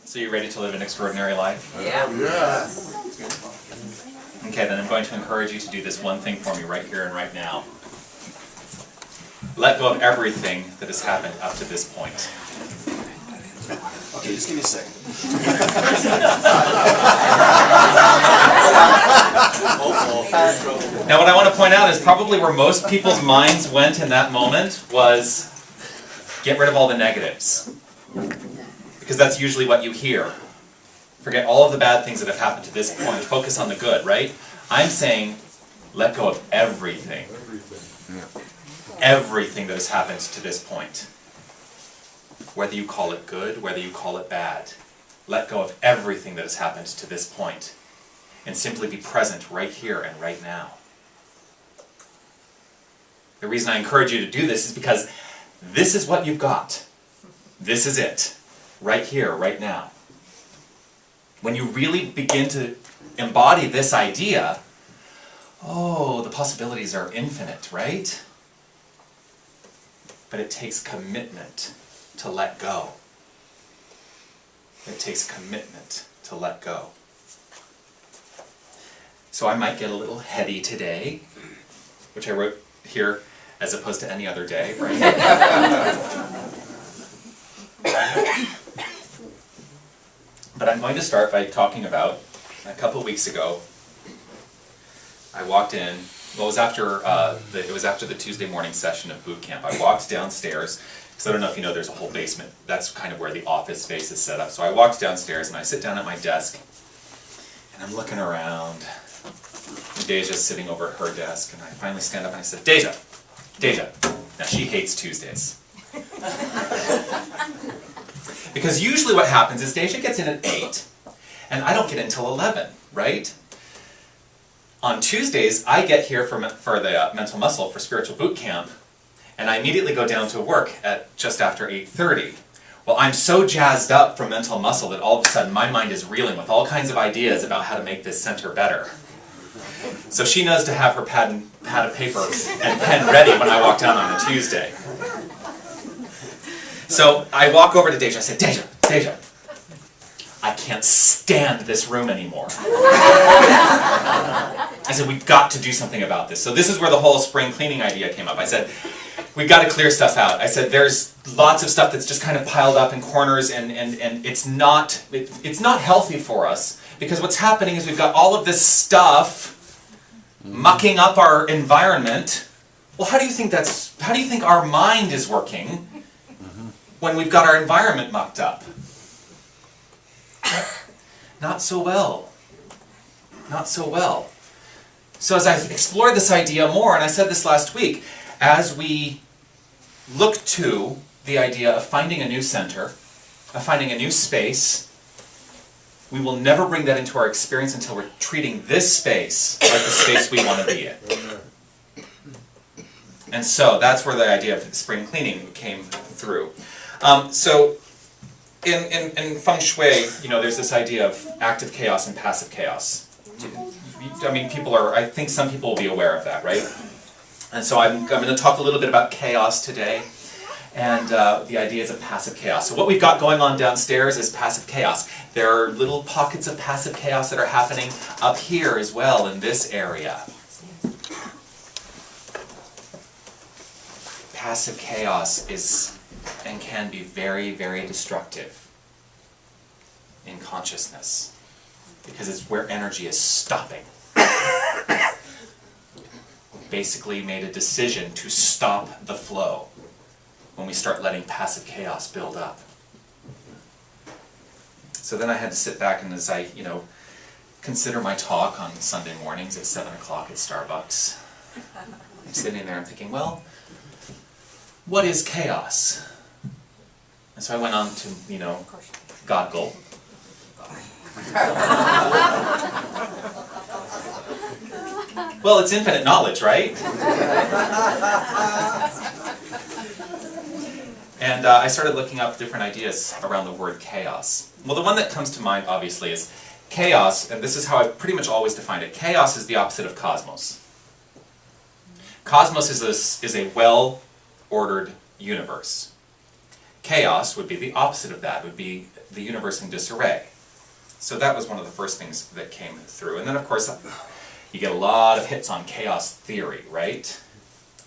So you ready to live an extraordinary life? Yeah. Yeah. Okay, then I'm going to encourage you to do this one thing for me right here and right now. Let go of everything that has happened up to this point. Okay, just give me a second. Now what I want to point out is probably where most people's minds went in that moment was get rid of all the negatives. Because that's usually what you hear. Forget all of the bad things that have happened to this point. Focus on the good, right? I'm saying let go of everything. Everything that has happened to this point. Whether you call it good, whether you call it bad. Let go of everything that has happened to this point. And simply be present right here and right now. The reason I encourage you to do this is because this is what you've got. This is it. Right here, right now. When you really begin to embody this idea, oh, the possibilities are infinite, right? But it takes commitment to let go. It takes commitment to let go. So I might get a little heady today, which I wrote here as opposed to any other day, right? But I'm going to start by talking about, a couple weeks ago, I walked in, well, it was after the Tuesday morning session of boot camp. I walked downstairs, because I don't know if you know, there's a whole basement. That's kind of where the office space is set up. So I walked downstairs and I sit down at my desk, and I'm looking around. And Deja's sitting over at her desk, and I finally stand up and I said, Deja. Now she hates Tuesdays. Because usually what happens is Deja gets in at 8, and I don't get in until 11, right? On Tuesdays, I get here for the mental muscle for spiritual boot camp, and I immediately go down to work at just after 8:30. Well, I'm so jazzed up from mental muscle that all of a sudden my mind is reeling with all kinds of ideas about how to make this center better. So she knows to have her pad of paper and pen ready when I walk down on a Tuesday. So I walk over to Deja. I said, Deja, I can't stand this room anymore. I said, we've got to do something about this. So this is where the whole spring cleaning idea came up. I said, we've got to clear stuff out. I said, there's lots of stuff that's just kind of piled up in corners, and it's not healthy for us, because what's happening is we've got all of this stuff mucking up our environment. Well, how do you think our mind is working when we've got our environment mucked up? Not so well. Not so well. So as I explored this idea more, and I said this last week, as we look to the idea of finding a new center, of finding a new space, we will never bring that into our experience until we're treating this space like the space we want to be in. And so that's where the idea of spring cleaning came through. So in feng shui, there's this idea of active chaos and passive chaos. I mean, I think some people will be aware of that, right? And so I'm going to talk a little bit about chaos today, and the ideas of passive chaos. So what we've got going on downstairs is passive chaos. There are little pockets of passive chaos that are happening up here as well in this area. Passive chaos is and can be very, very destructive in consciousness, because it's where energy is stopping. Basically made a decision to stop the flow when we start letting passive chaos build up. So then I had to sit back, and as I, consider my talk on Sunday mornings at 7 o'clock at Starbucks, I'm sitting there and thinking, well, what is chaos? And so I went on to, Godgle. Well, it's infinite knowledge, right? And I started looking up different ideas around the word chaos. Well, the one that comes to mind, obviously, is chaos, and this is how I've pretty much always defined it. Chaos is the opposite of cosmos. Cosmos is a well-ordered universe. Chaos would be the opposite of that. It would be the universe in disarray. So that was one of the first things that came through. And then, of course, you get a lot of hits on chaos theory, right?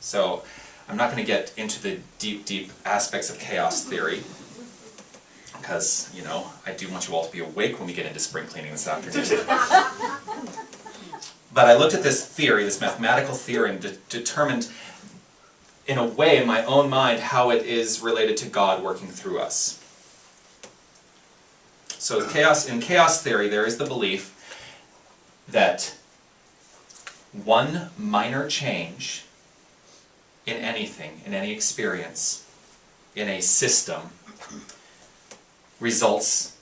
So I'm not going to get into the deep, deep aspects of chaos theory, because, you know, I do want you all to be awake when we get into spring cleaning this afternoon. But I looked at this theory, this mathematical theory, and determined, in a way, in my own mind, how it is related to God working through us. So in chaos theory, there is the belief that one minor change in anything, in any experience, in a system, results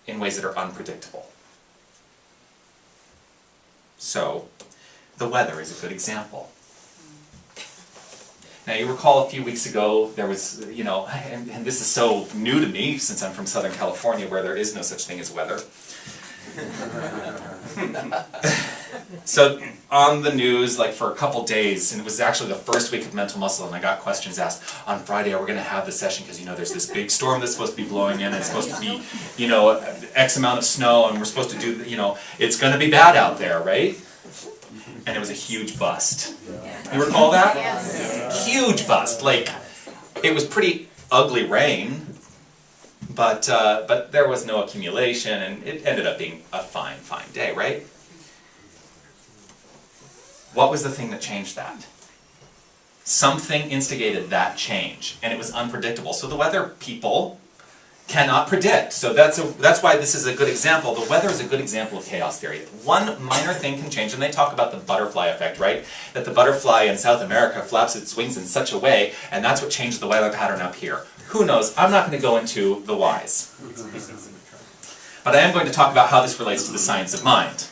in ways that are unpredictable. So, the weather is a good example. Now, you recall a few weeks ago, there was, you know, and this is so new to me since I'm from Southern California where there is no such thing as weather. So, on the news, like for a couple days, and it was actually the first week of Mental Muscle, and I got questions asked, on Friday, are we going to have the session? Because, you know, there's this big storm that's supposed to be blowing in, and it's supposed to be, you know, X amount of snow, and we're supposed to do, you know, it's going to be bad out there, right? And it was a huge bust. You recall that? Yes. Huge bust. Like, it was pretty ugly rain, but there was no accumulation, and it ended up being a fine, fine day, right? What was the thing that changed that? Something instigated that change, and it was unpredictable. So the weather people cannot predict. So that's why this is a good example. The weather is a good example of chaos theory. One minor thing can change, and they talk about the butterfly effect, right? That the butterfly in South America flaps its wings in such a way, and that's what changed the weather pattern up here. Who knows? I'm not going to go into the whys. But I am going to talk about how this relates to the science of mind.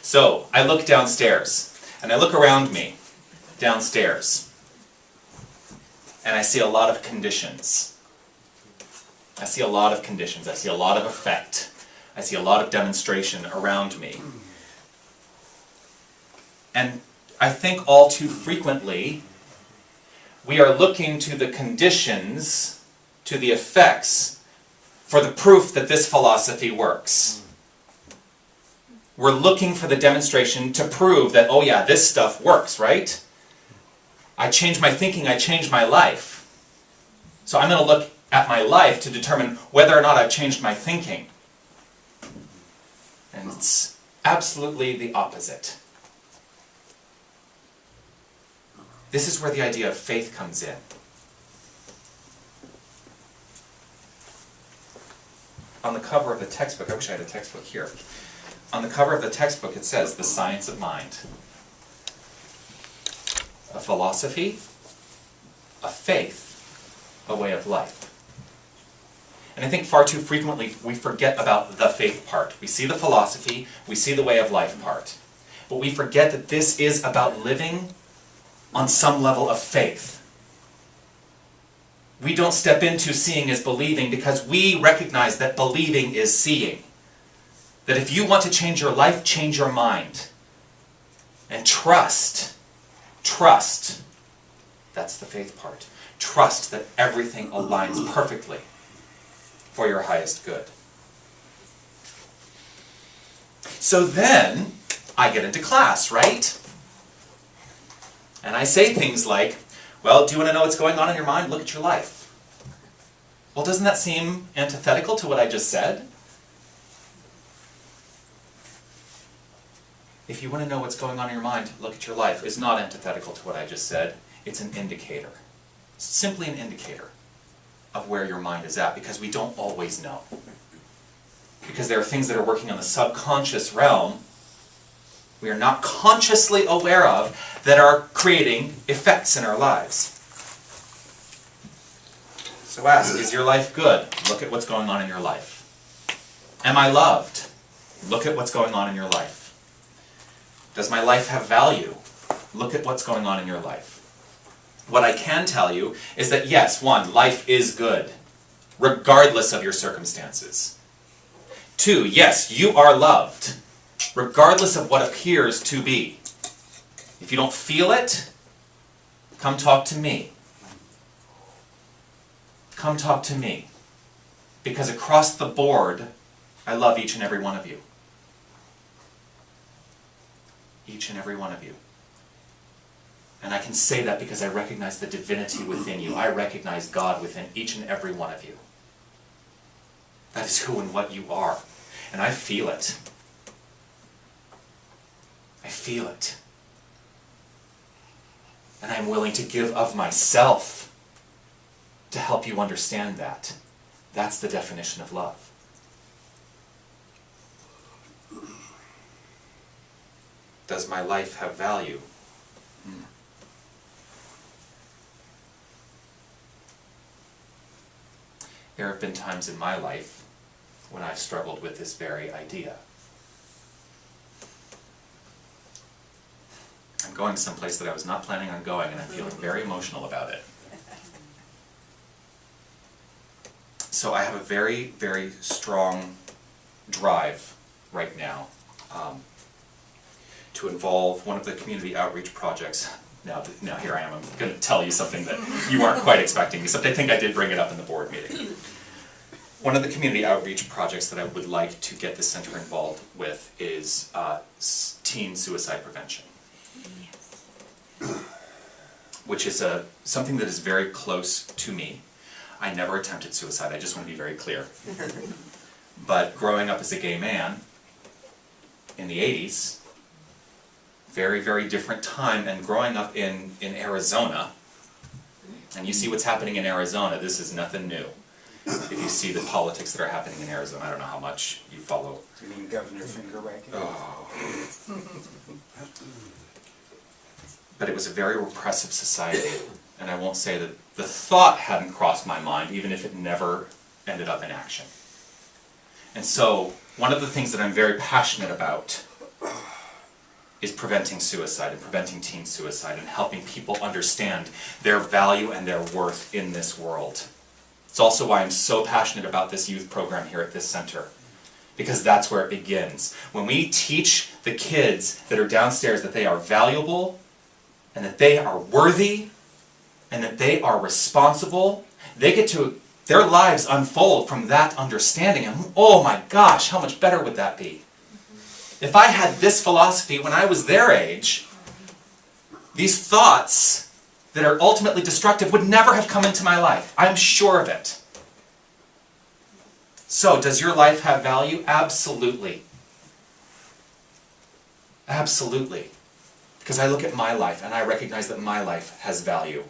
So, I look downstairs, and I look around me, downstairs. And I see a lot of conditions. I see a lot of conditions. I see a lot of effect. I see a lot of demonstration around me. And I think all too frequently, we are looking to the conditions, to the effects, for the proof that this philosophy works. We're looking for the demonstration to prove that, oh yeah, this stuff works, right? I change my thinking, I change my life. So I'm going to look at my life to determine whether or not I've changed my thinking. And it's absolutely the opposite. This is where the idea of faith comes in. On the cover of the textbook, I wish I had a textbook here. On the cover of the textbook it says, The Science of Mind. A philosophy, a faith, a way of life. And I think far too frequently we forget about the faith part. We see the philosophy, we see the way of life part. But we forget that this is about living on some level of faith. We don't step into seeing as believing because we recognize that believing is seeing. That if you want to change your life, change your mind. And trust. Trust. That's the faith part. Trust that everything aligns perfectly for your highest good. So then, I get into class, right? And I say things like, well, do you want to know what's going on in your mind? Look at your life. Well, doesn't that seem antithetical to what I just said? If you want to know what's going on in your mind, look at your life, is not antithetical to what I just said. It's an indicator. It's simply an indicator of where your mind is at, because we don't always know. Because there are things that are working on the subconscious realm we are not consciously aware of that are creating effects in our lives. So ask, is your life good? Look at what's going on in your life. Am I loved? Look at what's going on in your life. Does my life have value? Look at what's going on in your life. What I can tell you is that yes, one, life is good, regardless of your circumstances. Two, yes, you are loved, regardless of what appears to be. If you don't feel it, come talk to me. come talk to me. Because across the board, I love each and every one of you. Each and every one of you. And I can say that because I recognize the divinity within you. I recognize God within each and every one of you. That is who and what you are. And I feel it. I feel it. And I'm willing to give of myself to help you understand that. That's the definition of love. Does my life have value? There have been times in my life when I've struggled with this very idea. I'm going someplace that I was not planning on going, and I'm feeling very emotional about it. So I have a very, very strong drive right now to involve one of the community outreach projects. Now here I am, I'm going to tell you something that you aren't quite expecting, except I think I did bring it up in the board meeting. One of the community outreach projects that I would like to get the center involved with is teen suicide prevention. Which is something that is very close to me. I never attempted suicide, I just want to be very clear. But growing up as a gay man in the 80s, very, very different time, and growing up in Arizona, and you see what's happening in Arizona, this is nothing new. If you see the politics that are happening in Arizona, I don't know how much you follow. You mean Governor Finger Wagging? Oh. But it was a very repressive society, and I won't say that the thought hadn't crossed my mind, even if it never ended up in action. And so, one of the things that I'm very passionate about is preventing suicide and preventing teen suicide and helping people understand their value and their worth in this world. It's also why I'm so passionate about this youth program here at this center, because that's where it begins. When we teach the kids that are downstairs that they are valuable, and that they are worthy, and that they are responsible, they get to, their lives unfold from that understanding, and oh my gosh, how much better would that be? If I had this philosophy when I was their age, these thoughts that are ultimately destructive would never have come into my life. I'm sure of it. So, does your life have value? Absolutely. Absolutely. Because I look at my life and I recognize that my life has value.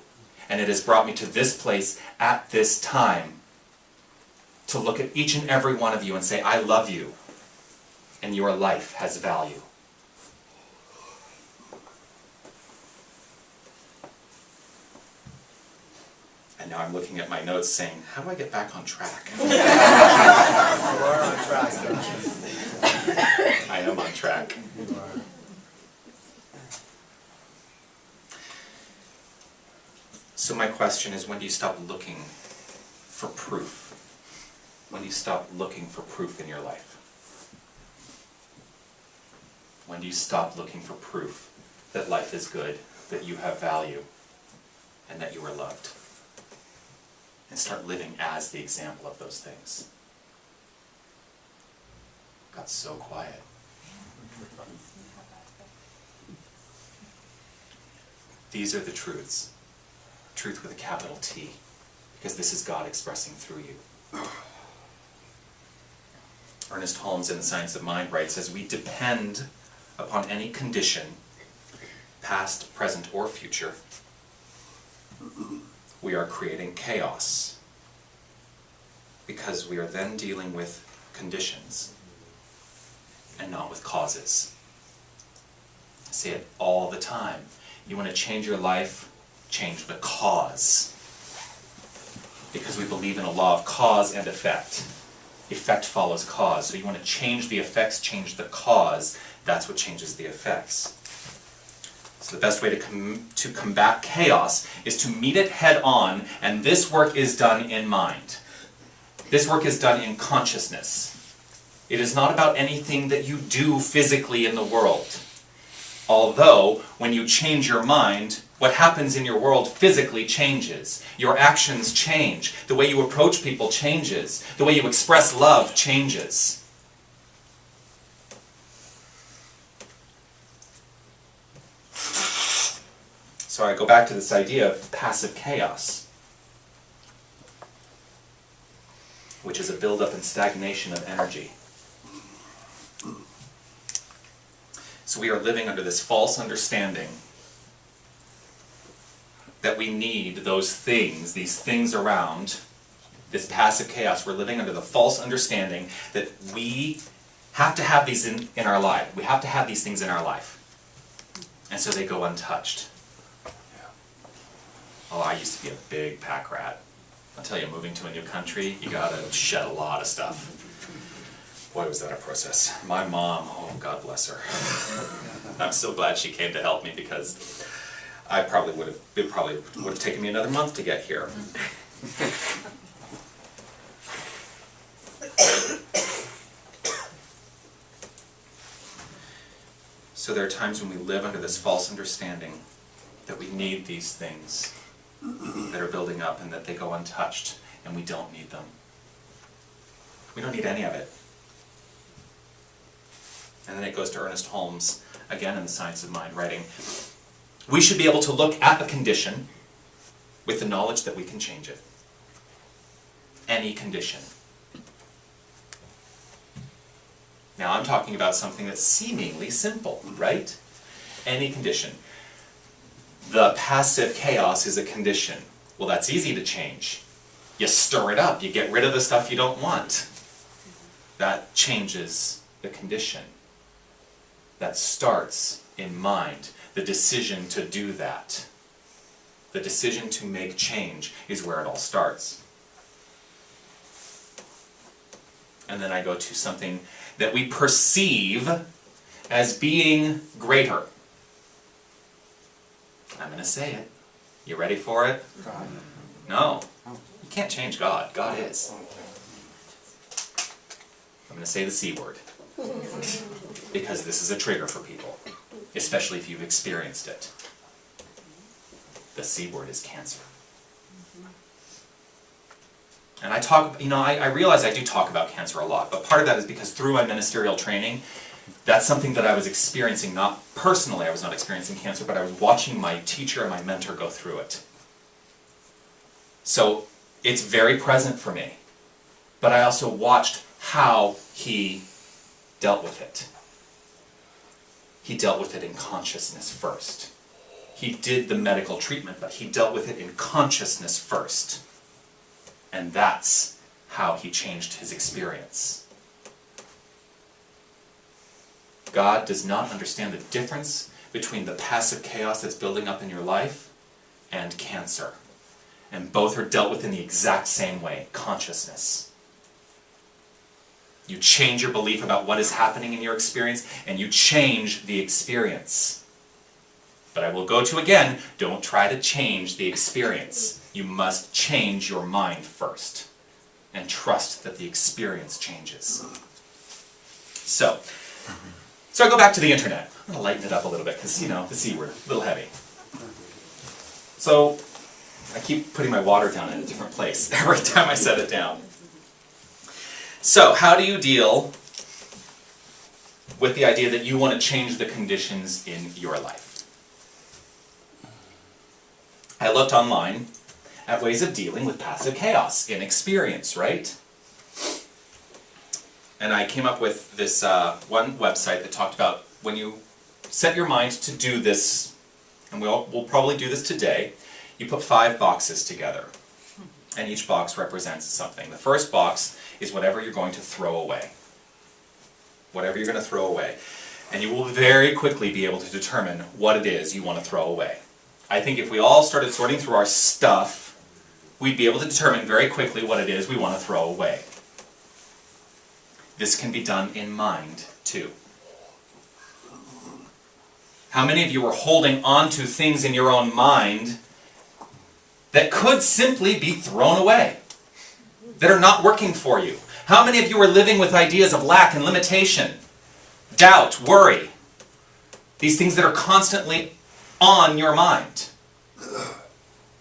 And it has brought me to this place at this time to look at each and every one of you and say, I love you. And your life has value. And now I'm looking at my notes saying, how do I get back on track? You are on track. I am on track. You are. So my question is, when do you stop looking for proof? When do you stop looking for proof in your life? When do you stop looking for proof that life is good, that you have value, and that you are loved? And start living as the example of those things. Got so quiet. These are the truths. Truth with a capital T. Because this is God expressing through you. Ernest Holmes in The Science of Mind writes, as we depend upon any condition, past, present, or future, we are creating chaos. Because we are then dealing with conditions and not with causes. I say it all the time. You want to change your life, change the cause. Because we believe in a law of cause and effect. Effect follows cause. So you want to change the effects, change the cause. That's what changes the effects. So the best way to combat chaos is to meet it head on, and this work is done in mind. This work is done in consciousness. It is not about anything that you do physically in the world. Although, when you change your mind, What happens in your world physically changes. Your actions change. The way you approach people changes. The way you express love changes. So I go back to this idea of passive chaos, which is a buildup and stagnation of energy. So we are living under this false understanding that we need those things, these things around, this passive chaos. We're living under the false understanding that we have to have these in our life. We have to have these things in our life. And so they go untouched. Oh, I used to be a big pack rat. I'll tell you, moving to a new country, you gotta shed a lot of stuff. Boy, was that a process. My mom, oh, God bless her. I'm so glad she came to help me, because it probably would have taken me another month to get here. So there are times when we live under this false understanding that we need these things that are building up and that they go untouched, and we don't need them. We don't need any of it. And then it goes to Ernest Holmes, again in The Science of Mind, writing, we should be able to look at a condition with the knowledge that we can change it. Any condition. Now I'm talking about something that's seemingly simple, right? Any condition. The passive chaos is a condition. Well, that's easy to change. You stir it up, you get rid of the stuff you don't want. That changes the condition. That starts in mind. The decision to do that. The decision to make change is where it all starts. And then I go to something that we perceive as being greater. I'm going to say it. You ready for it? God. No. You can't change God. God is. I'm going to say the C word. Because this is a trigger for people. Especially if you've experienced it. The C word is cancer. And I realize I do talk about cancer a lot, but part of that is because through my ministerial training, that's something that I was experiencing, not personally, I was not experiencing cancer, but I was watching my teacher and my mentor go through it. So it's very present for me. But I also watched how he dealt with it. He dealt with it in consciousness first. He did the medical treatment, but he dealt with it in consciousness first. And that's how he changed his experience. God does not understand the difference between the passive chaos that's building up in your life and cancer. And both are dealt with in the exact same way, consciousness. You change your belief about what is happening in your experience, and you change the experience. But I will go to again, don't try to change the experience. You must change your mind first, and trust that the experience changes. So I go back to the internet. I'm going to lighten it up a little bit, because, the C word, a little heavy. So I keep putting my water down in a different place every time I set it down. So how do you deal with the idea that you want to change the conditions in your life? I looked online at ways of dealing with passive chaos in experience, right? And I came up with this one website that talked about when you set your mind to do this, and we'll probably do this today, you put 5 boxes together. And each box represents something. The first box is whatever you're going to throw away. Whatever you're going to throw away. And you will very quickly be able to determine what it is you want to throw away. I think if we all started sorting through our stuff, we'd be able to determine very quickly what it is we want to throw away. This can be done in mind, too. How many of you are holding on to things in your own mind that could simply be thrown away, that are not working for you? How many of you are living with ideas of lack and limitation, doubt, worry, these things that are constantly on your mind?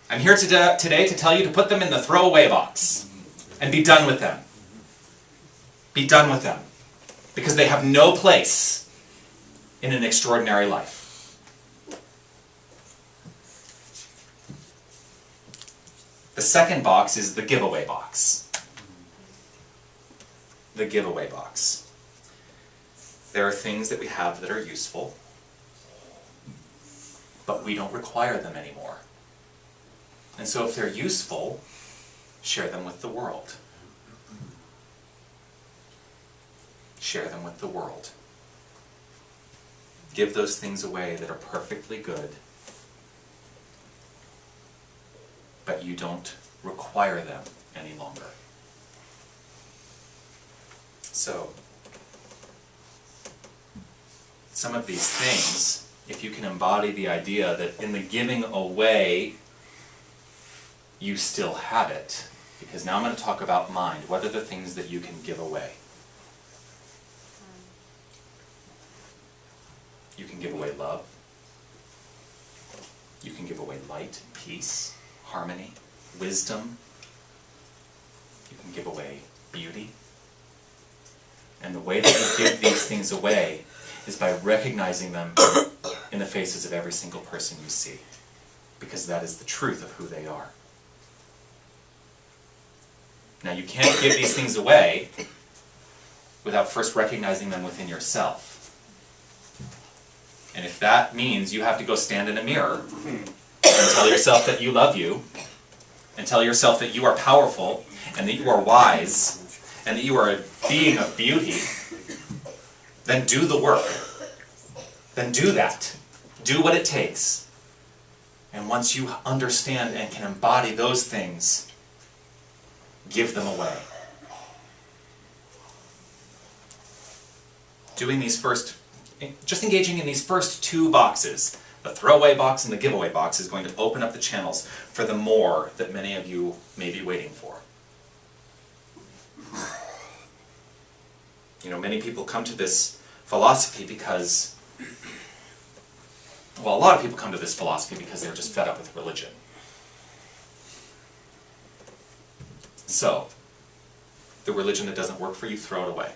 I'm here today to tell you to put them in the throwaway box and be done with them. Be done with them. Because they have no place in an extraordinary life. The second box is the giveaway box. The giveaway box. There are things that we have that are useful, but we don't require them anymore. And so if they're useful, share them with the world. Share them with the world. Give those things away that are perfectly good, but you don't require them any longer. So, some of these things, if you can embody the idea that in the giving away, you still have it, because now I'm going to talk about mind. What are the things that you can give away? You can give away love. You can give away light, peace, harmony, wisdom. You can give away beauty. And the way that you give these things away is by recognizing them in the faces of every single person you see, because that is the truth of who they are. Now, you can't give these things away without first recognizing them within yourself. And if that means you have to go stand in a mirror and tell yourself that you love you, and tell yourself that you are powerful, and that you are wise, and that you are a being of beauty, then do the work. Then do that. Do what it takes. And once you understand and can embody those things, give them away. Just engaging in these first two boxes, the throwaway box and the giveaway box, is going to open up the channels for the more that many of you may be waiting for. You know, many people come to this philosophy because, well, a lot of people come to this philosophy because they're just fed up with religion. So, the religion that doesn't work for you, throw it away.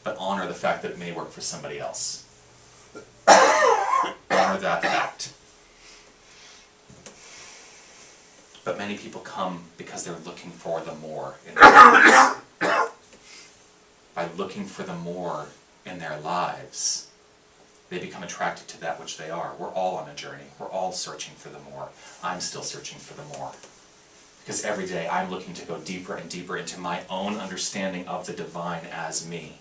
But honor the fact that it may work for somebody else. Honor that fact. But many people come because they're looking for the more in their lives. By looking for the more in their lives, they become attracted to that which they are. We're all on a journey. We're all searching for the more. I'm still searching for the more. Because every day I'm looking to go deeper and deeper into my own understanding of the divine as me.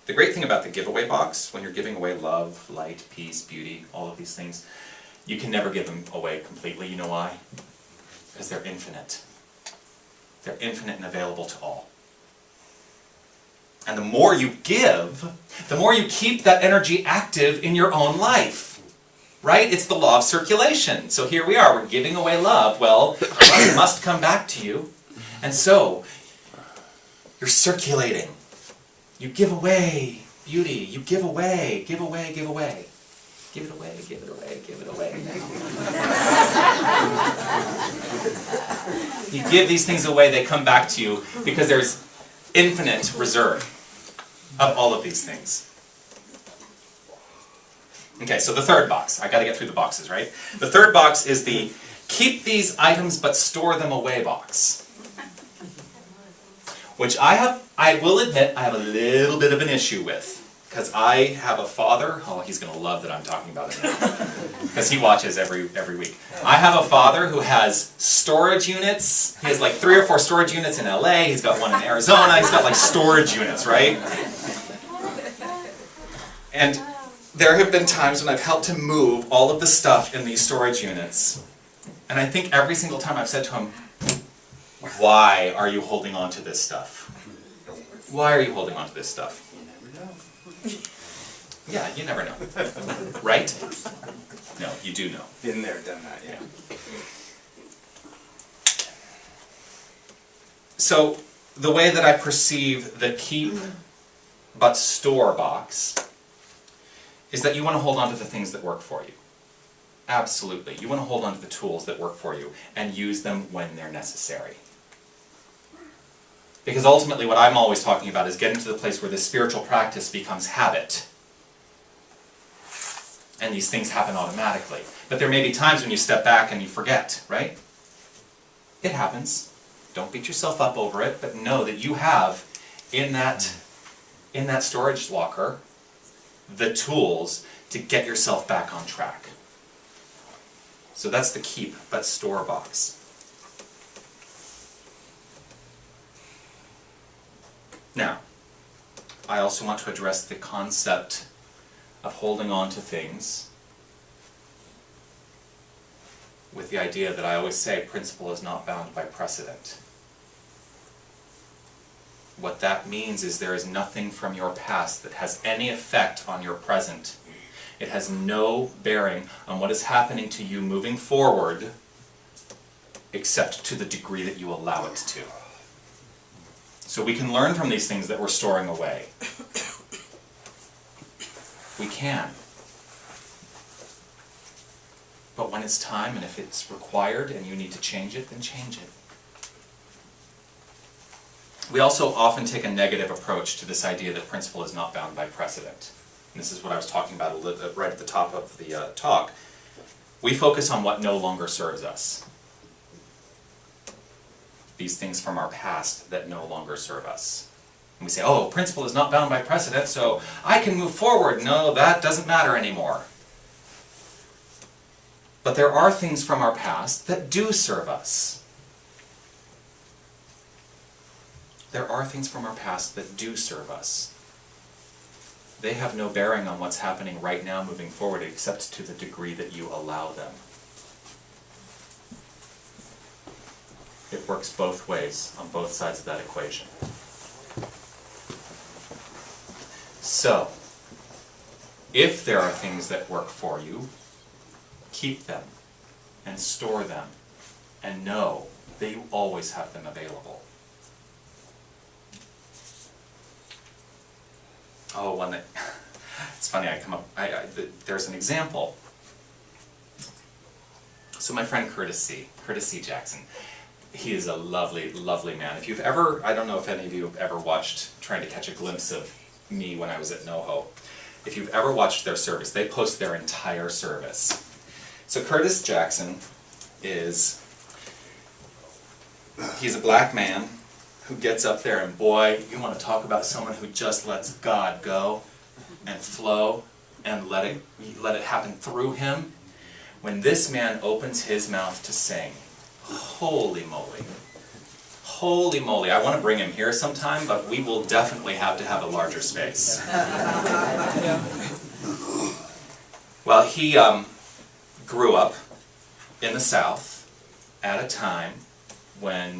The great thing about the giveaway box, when you're giving away love, light, peace, beauty, all of these things, you can never give them away completely. You know why? Because they're infinite. They're infinite and available to all. And the more you give, the more you keep that energy active in your own life. Right? It's the law of circulation. So here we are, we're giving away love. Well, it must come back to you. And so, you're circulating. You give away beauty. You give away, give away, give away. Give it away, give it away, give it away. You give these things away, they come back to you because there's infinite reserve of all of these things. Okay, so the third box. I gotta get through the boxes, right? The third box is the keep these items but store them away box. Which I will admit, I have a little bit of an issue with. Because I have a father, oh, he's going to love that I'm talking about it now. Because he watches every week. I have a father who has storage units. He has like 3 or 4 storage units in LA. He's got one in Arizona. He's got like storage units, right? And there have been times when I've helped him move all of the stuff in these storage units. And I think every single time I've said to him, why are you holding on to this stuff? Why are you holding on to this stuff? Yeah, you never know. Right? No, you do know. Been there, done that, yeah. So, the way that I perceive the keep but store box is that you want to hold on to the things that work for you. Absolutely. You want to hold on to the tools that work for you and use them when they're necessary. Because ultimately what I'm always talking about is getting to the place where this spiritual practice becomes habit. And these things happen automatically. But there may be times when you step back and you forget, right? It happens. Don't beat yourself up over it, but know that you have in that storage locker the tools to get yourself back on track. So that's the keep but store box. Now, I also want to address the concept of holding on to things with the idea that I always say principle is not bound by precedent. What that means is there is nothing from your past that has any effect on your present. It has no bearing on what is happening to you moving forward, except to the degree that you allow it to. So we can learn from these things that we're storing away. We can. But when it's time, and if it's required, and you need to change it, then change it. We also often take a negative approach to this idea that principle is not bound by precedent. And this is what I was talking about right at the top of the talk. We focus on what no longer serves us. These things from our past that no longer serve us. And we say, oh, principle is not bound by precedent, so I can move forward. No, that doesn't matter anymore. But there are things from our past that do serve us. There are things from our past that do serve us. They have no bearing on what's happening right now moving forward, except to the degree that you allow them. It works both ways, on both sides of that equation. So, if there are things that work for you, keep them and store them and know that you always have them available. Oh, one that, it's funny, there's an example. So my friend Curtis C. Jackson, he is a lovely, lovely man. If you've ever, I don't know if any of you have ever watched Trying to Catch a Glimpse of me when I was at NoHo. If you've ever watched their service, they post their entire service. So Curtis Jackson he's a black man who gets up there, and boy, you want to talk about someone who just lets God go and flow and let it happen through him. When this man opens his mouth to sing, holy moly. Holy moly. I want to bring him here sometime, but we will definitely have to have a larger space. Well, he grew up in the South at a time when,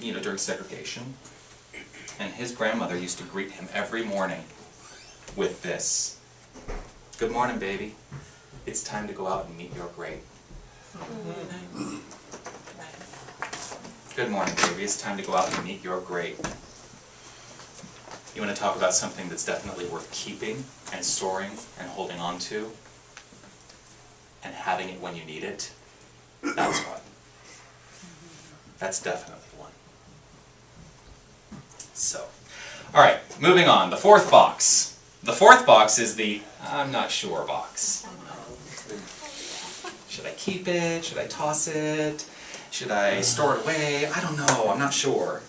during segregation, and his grandmother used to greet him every morning with this: "Good morning, baby. It's time to go out and meet your great." Good morning, baby. It's time to go out and meet your great. You want to talk about something that's definitely worth keeping and storing and holding on to and having it when you need it? That's one. That's definitely one. So, all right, moving on. The fourth box. The fourth box is the I'm not sure box. Should I keep it? Should I toss it? Should I store it away? I don't know. I'm not sure.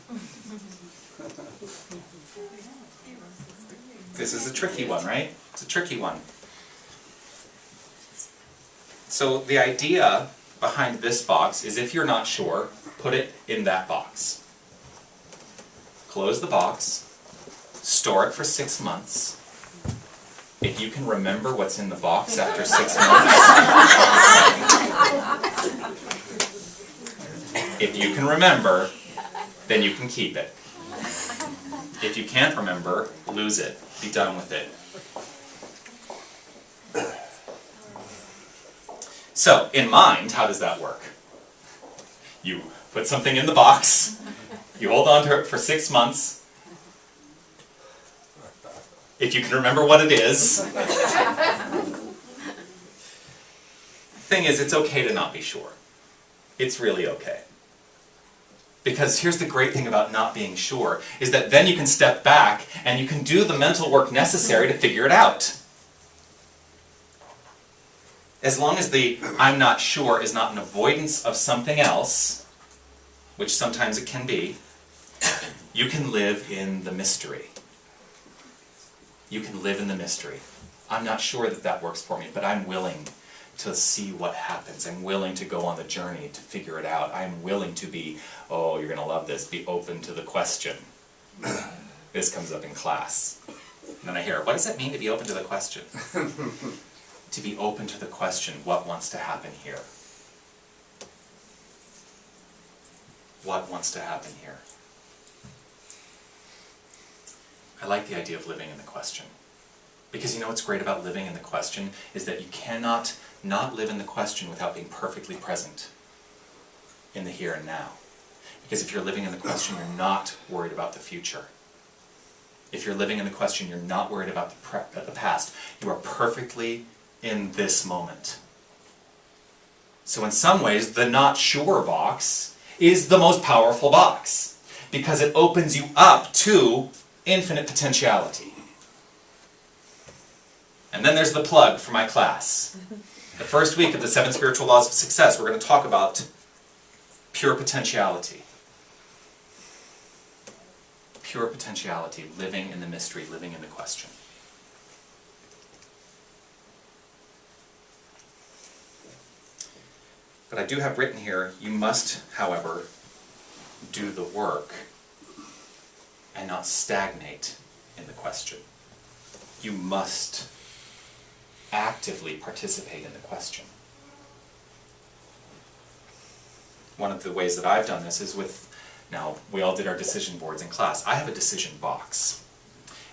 This is a tricky one, right? It's a tricky one. So the idea behind this box is, if you're not sure, put it in that box. Close the box. Store it for 6 months. If you can remember what's in the box after 6 months, if you can remember, then you can keep it. If you can't remember, lose it. Be done with it. So, in mind, how does that work? You put something in the box, you hold on to it for 6 months, if you can remember what it is. Thing is, it's okay to not be sure. It's really okay. Because here's the great thing about not being sure, is that then you can step back and you can do the mental work necessary to figure it out. As long as the I'm not sure is not an avoidance of something else, which sometimes it can be, you can live in the mystery. You can live in the mystery. I'm not sure that that works for me, but I'm willing to see what happens. I'm willing to go on the journey to figure it out. I'm willing to be, oh, you're going to love this, be open to the question. This comes up in class. And then I hear, what does it mean to be open to the question? To be open to the question, what wants to happen here? What wants to happen here? I like the idea of living in the question. Because you know what's great about living in the question is that you cannot not live in the question without being perfectly present in the here and now. Because if you're living in the question, you're not worried about the future. If you're living in the question, you're not worried about the past. You are perfectly in this moment. So in some ways, the not sure box is the most powerful box. Because it opens you up to infinite potentiality. And then there's the plug for my class. The first week of the 7 Spiritual Laws of Success, we're going to talk about pure potentiality. Pure potentiality, living in the mystery, living in the question. But I do have written here, you must, however, do the work and not stagnate in the question. You must actively participate in the question. One of the ways that I've done this is with, now we all did our decision boards in class. I have a decision box.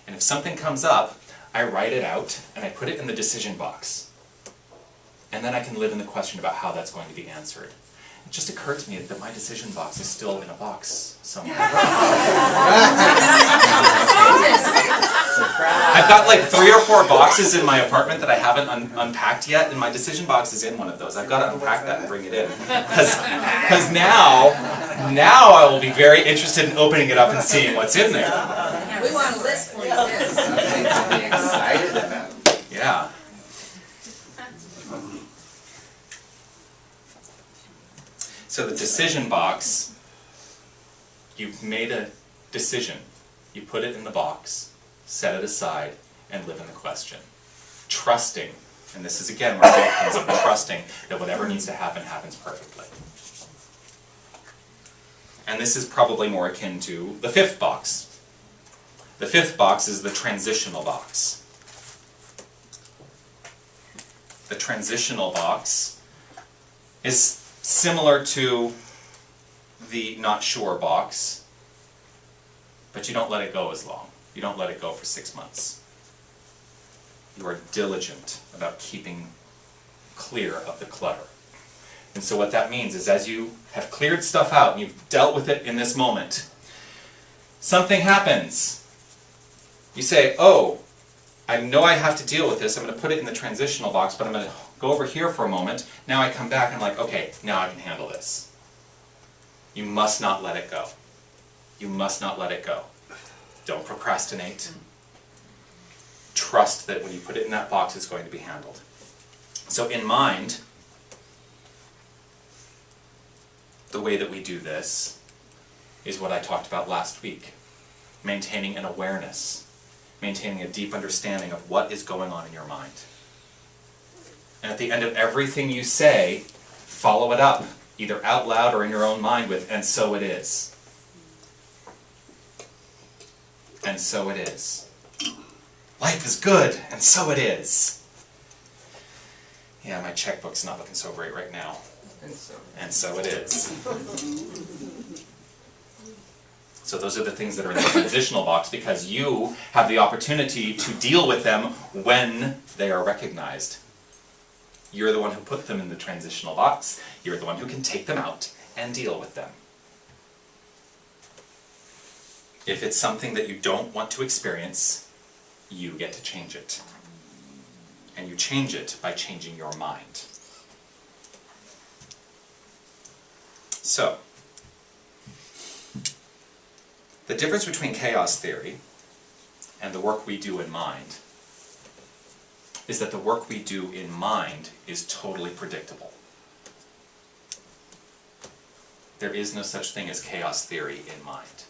And if something comes up, I write it out and I put it in the decision box. And then I can live in the question about how that's going to be answered. It just occurred to me that my decision box is still in a box somewhere. I've got like 3 or 4 boxes in my apartment that I haven't unpacked yet, and my decision box is in one of those. I've got to unpack that and bring it in. Because now I will be very interested in opening it up and seeing what's in there. We want a list for you. I'm excited about it. Yeah. So the decision box, you've made a decision. You put it in the box, set it aside, and live in the question. Trusting, and this is again where it comes up, trusting that whatever needs to happen happens perfectly. And this is probably more akin to the 5th box. The 5th box is the transitional box. The transitional box is similar to the not sure box, but you don't let it go as long. You don't let it go for 6 months. You are diligent about keeping clear of the clutter. And so what that means is as you have cleared stuff out and you've dealt with it in this moment, something happens. You say, oh, I know I have to deal with this. I'm going to put it in the transitional box, but I'm going to go over here for a moment. Now I come back and I'm like, okay, now I can handle this. You must not let it go. You must not let it go. Don't procrastinate. Trust that when you put it in that box, it's going to be handled. So in mind, the way that we do this is what I talked about last week. Maintaining an awareness. Maintaining a deep understanding of what is going on in your mind. And at the end of everything you say, follow it up, either out loud or in your own mind with, and so it is. And so it is. Life is good, and so it is. Yeah, my checkbook's not looking so great right now. And so it is. So those are the things that are in the transitional box because you have the opportunity to deal with them when they are recognized. You're the one who put them in the transitional box. You're the one who can take them out and deal with them. If it's something that you don't want to experience, you get to change it. And you change it by changing your mind. So, the difference between chaos theory and the work we do in mind is that the work we do in mind is totally predictable. There is no such thing as chaos theory in mind.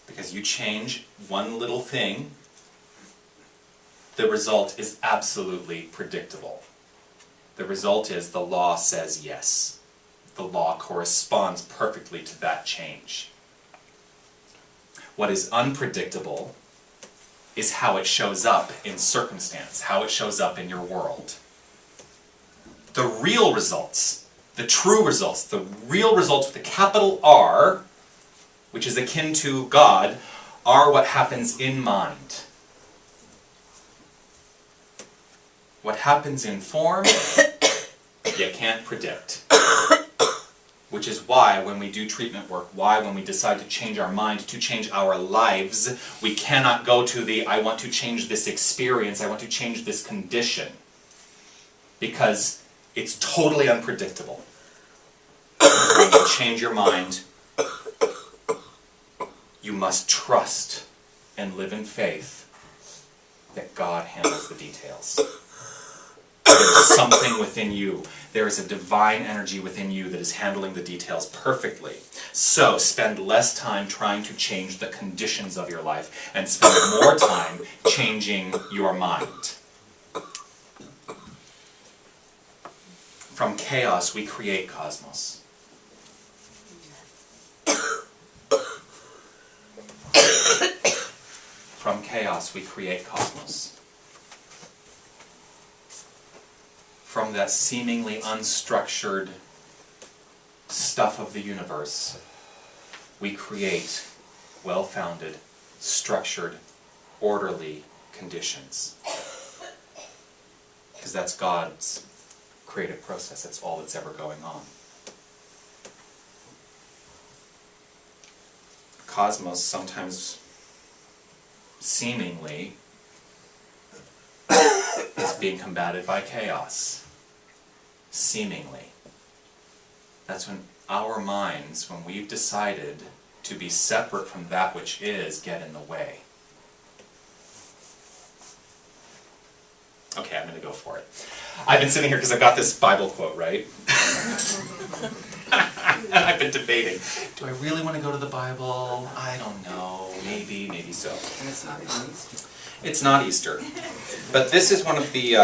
Because you change one little thing, the result is absolutely predictable. The result is the law says yes. The law corresponds perfectly to that change. What is unpredictable is how it shows up in circumstance, how it shows up in your world. The real results, the true results, the real results with a capital R, which is akin to God, are what happens in mind. What happens in form, you can't predict. Which is why when we do treatment work, why when we decide to change our mind, to change our lives, we cannot go to the, I want to change this experience, I want to change this condition. Because it's totally unpredictable. When you change your mind, you must trust and live in faith that God handles the details. There's something within you. There is a divine energy within you that is handling the details perfectly. So spend less time trying to change the conditions of your life and spend more time changing your mind. From chaos, we create cosmos. From chaos, we create cosmos. From that seemingly unstructured stuff of the universe, we create well-founded, structured, orderly conditions. Because that's God's creative process. That's all that's ever going on. Cosmos sometimes seemingly is being combated by chaos. Seemingly. That's when our minds, when we've decided to be separate from that which is, get in the way. Okay, I'm going to go for it. I've been sitting here because I've got this Bible quote, right? And I've been debating. Do I really want to go to the Bible? I don't know. Maybe, maybe so. And it's not Easter. It's not Easter. But this is one of the...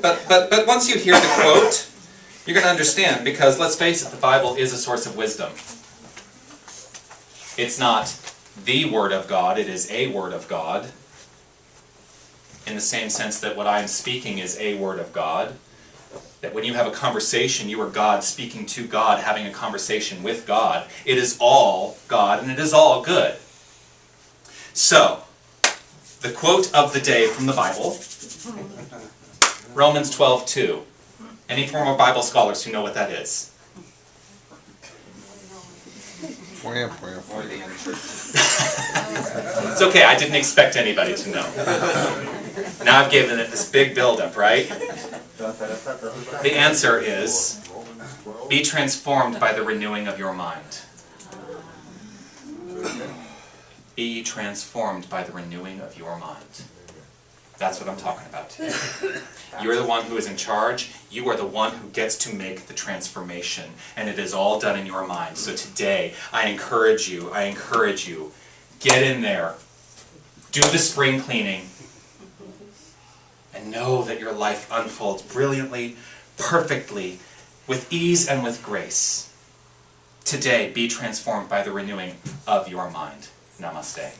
But once you hear the quote, you're going to understand, because let's face it, the Bible is a source of wisdom. It's not the Word of God, it is a Word of God. In the same sense that what I'm speaking is a Word of God. That when you have a conversation, you are God speaking to God, having a conversation with God. It is all God, and it is all good. So, the quote of the day from the Bible, Romans 12:2. Any former Bible scholars who know what that is? Or the It's okay, I didn't expect anybody to know. Now I've given it this big build-up, right? The answer is, be transformed by the renewing of your mind. Be transformed by the renewing of your mind. That's what I'm talking about today. You're the one who is in charge. You are the one who gets to make the transformation. And it is all done in your mind. So today, I encourage you, get in there. Do the spring cleaning. And know that your life unfolds brilliantly, perfectly, with ease and with grace. Today, be transformed by the renewing of your mind. Namaste.